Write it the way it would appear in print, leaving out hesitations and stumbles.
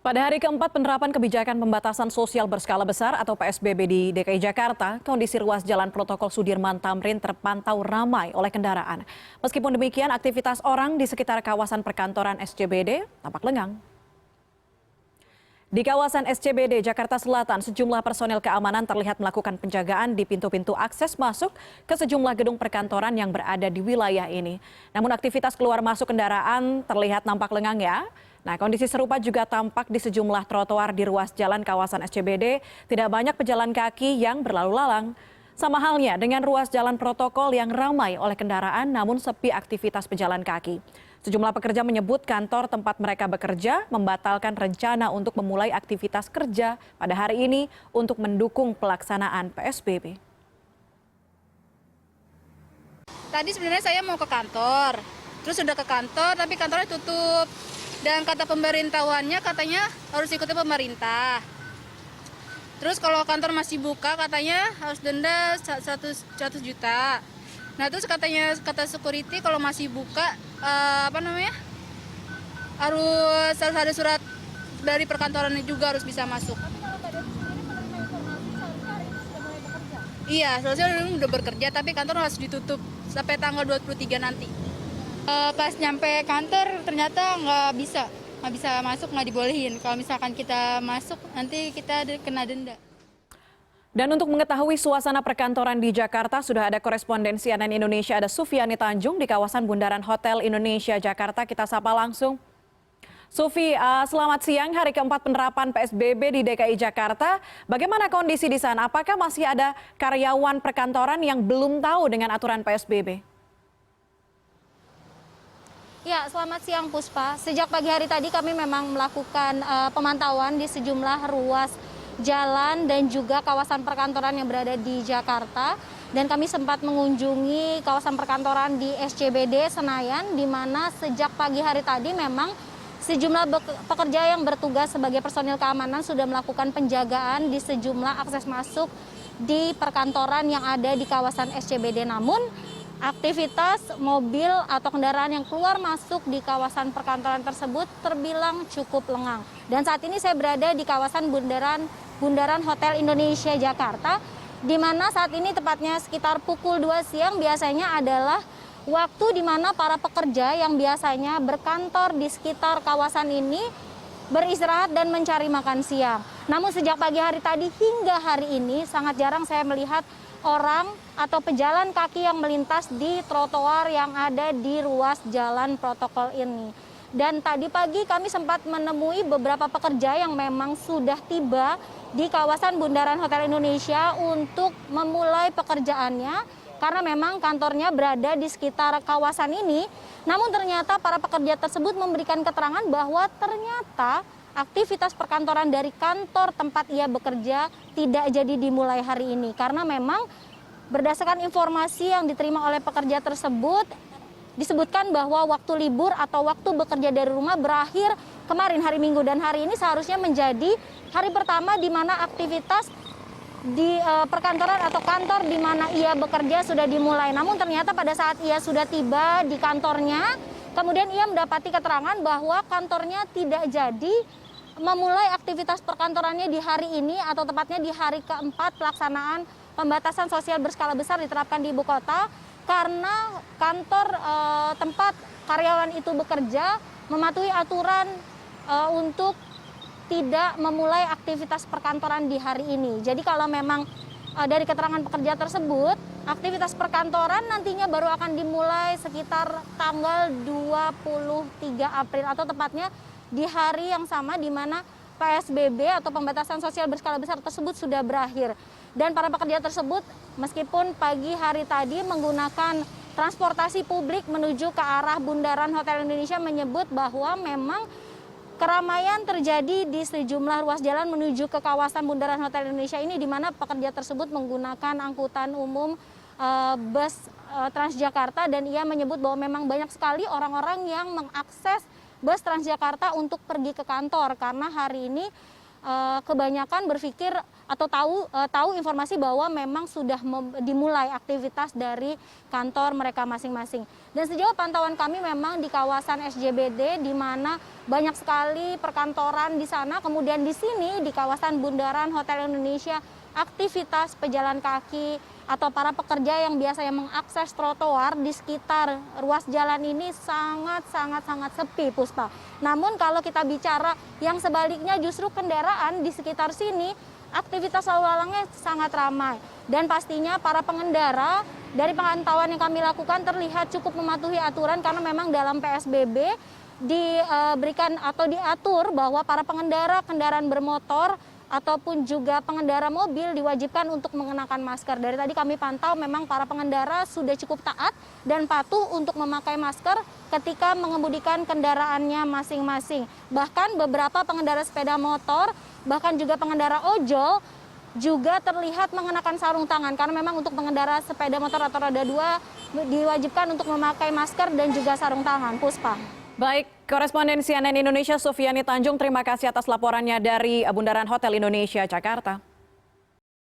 Pada hari keempat penerapan kebijakan pembatasan sosial berskala besar atau PSBB di DKI Jakarta, kondisi ruas jalan protokol Sudirman Tamrin terpantau ramai oleh kendaraan. Meskipun demikian, aktivitas orang di sekitar kawasan perkantoran SCBD tampak lengang. Di kawasan SCBD Jakarta Selatan, sejumlah personel keamanan terlihat melakukan penjagaan di pintu-pintu akses masuk ke sejumlah gedung perkantoran yang berada di wilayah ini. Namun aktivitas keluar masuk kendaraan terlihat nampak lengang ya. Nah, kondisi serupa juga tampak di sejumlah trotoar di ruas jalan kawasan SCBD. Tidak banyak pejalan kaki yang berlalu lalang. Sama halnya dengan ruas jalan protokol yang ramai oleh kendaraan namun sepi aktivitas pejalan kaki. Sejumlah pekerja menyebut kantor tempat mereka bekerja membatalkan rencana untuk memulai aktivitas kerja pada hari ini untuk mendukung pelaksanaan PSBB. Tadi sebenarnya saya mau ke kantor, terus sudah ke kantor tapi kantornya tutup. Dan kata pemberitahuannya katanya harus ikuti pemerintah. Terus kalau kantor masih buka katanya harus denda 100 juta. Nah terus kata security kalau masih buka harus ada surat dari perkantorannya juga harus bisa masuk. Tapi kalau Mbak Devi sendiri menerima informasi seharusnya hari ini sudah mulai bekerja? Iya, seharusnya udah bekerja tapi kantor harus ditutup sampai tanggal 23 nanti. Pas nyampe kantor ternyata nggak bisa masuk, nggak dibolehin. Kalau misalkan kita masuk nanti kita kena denda. Dan untuk mengetahui suasana perkantoran di Jakarta, sudah ada koresponden CNN Indonesia, ada Sufiani Tanjung di kawasan Bundaran Hotel Indonesia Jakarta. Kita sapa langsung. Sufi, selamat siang. Hari keempat penerapan PSBB di DKI Jakarta. Bagaimana kondisi di sana? Apakah masih ada karyawan perkantoran yang belum tahu dengan aturan PSBB? Ya, selamat siang Puspa. Sejak pagi hari tadi kami memang melakukan pemantauan di sejumlah ruas jalan dan juga kawasan perkantoran yang berada di Jakarta. Dan kami sempat mengunjungi kawasan perkantoran di SCBD Senayan, di mana sejak pagi hari tadi memang sejumlah pekerja yang bertugas sebagai personil keamanan sudah melakukan penjagaan di sejumlah akses masuk di perkantoran yang ada di kawasan SCBD. Namun aktivitas mobil atau kendaraan yang keluar masuk di kawasan perkantoran tersebut terbilang cukup lengang. Dan saat ini saya berada di kawasan Bundaran Hotel Indonesia Jakarta, di mana saat ini tepatnya sekitar pukul 2 siang biasanya adalah waktu di mana para pekerja yang biasanya berkantor di sekitar kawasan ini beristirahat dan mencari makan siang. Namun sejak pagi hari tadi hingga hari ini sangat jarang saya melihat orang atau pejalan kaki yang melintas di trotoar yang ada di ruas jalan protokol ini. Dan tadi pagi kami sempat menemui beberapa pekerja yang memang sudah tiba di kawasan Bundaran Hotel Indonesia untuk memulai pekerjaannya karena memang kantornya berada di sekitar kawasan ini. Namun ternyata para pekerja tersebut memberikan keterangan bahwa ternyata aktivitas perkantoran dari kantor tempat ia bekerja tidak jadi dimulai hari ini. Karena memang berdasarkan informasi yang diterima oleh pekerja tersebut, disebutkan bahwa waktu libur atau waktu bekerja dari rumah berakhir kemarin hari Minggu, dan hari ini seharusnya menjadi hari pertama di mana aktivitas di perkantoran atau kantor di mana ia bekerja sudah dimulai. Namun ternyata pada saat ia sudah tiba di kantornya, kemudian ia mendapati keterangan bahwa kantornya tidak jadi memulai aktivitas perkantorannya di hari ini atau tepatnya di hari keempat pelaksanaan pembatasan sosial berskala besar diterapkan di ibu kota karena kantor tempat karyawan itu bekerja mematuhi aturan untuk tidak memulai aktivitas perkantoran di hari ini. Jadi kalau memang dari keterangan pekerja tersebut, aktivitas perkantoran nantinya baru akan dimulai sekitar tanggal 23 April atau tepatnya di hari yang sama di mana PSBB atau pembatasan sosial berskala besar tersebut sudah berakhir. Dan para pekerja tersebut meskipun pagi hari tadi menggunakan transportasi publik menuju ke arah Bundaran Hotel Indonesia menyebut bahwa memang keramaian terjadi di sejumlah ruas jalan menuju ke kawasan Bundaran Hotel Indonesia ini, di mana pekerja tersebut menggunakan angkutan umum bus Transjakarta, dan ia menyebut bahwa memang banyak sekali orang-orang yang mengakses bus Transjakarta untuk pergi ke kantor karena hari ini kebanyakan berpikir atau tahu informasi bahwa memang sudah dimulai aktivitas dari kantor mereka masing-masing. Dan sejauh pantauan kami memang di kawasan SJBD di mana banyak sekali perkantoran di sana, kemudian di sini di kawasan Bundaran Hotel Indonesia aktivitas pejalan kaki atau para pekerja yang biasanya mengakses trotoar di sekitar ruas jalan ini sangat sepi, Puspa. Namun kalau kita bicara yang sebaliknya justru kendaraan di sekitar sini aktivitas lalu lalangnya sangat ramai. Dan pastinya para pengendara dari pantauan yang kami lakukan terlihat cukup mematuhi aturan karena memang dalam PSBB diberikan atau diatur bahwa para pengendara kendaraan bermotor ataupun juga pengendara mobil diwajibkan untuk mengenakan masker. Dari tadi kami pantau memang para pengendara sudah cukup taat dan patuh untuk memakai masker ketika mengemudikan kendaraannya masing-masing. Bahkan beberapa pengendara sepeda motor, bahkan juga pengendara ojol juga terlihat mengenakan sarung tangan karena memang untuk pengendara sepeda motor atau roda 2 diwajibkan untuk memakai masker dan juga sarung tangan. Puspa. Baik, koresponden CNN Indonesia Sufiani Tanjung, terima kasih atas laporannya dari Bundaran Hotel Indonesia, Jakarta.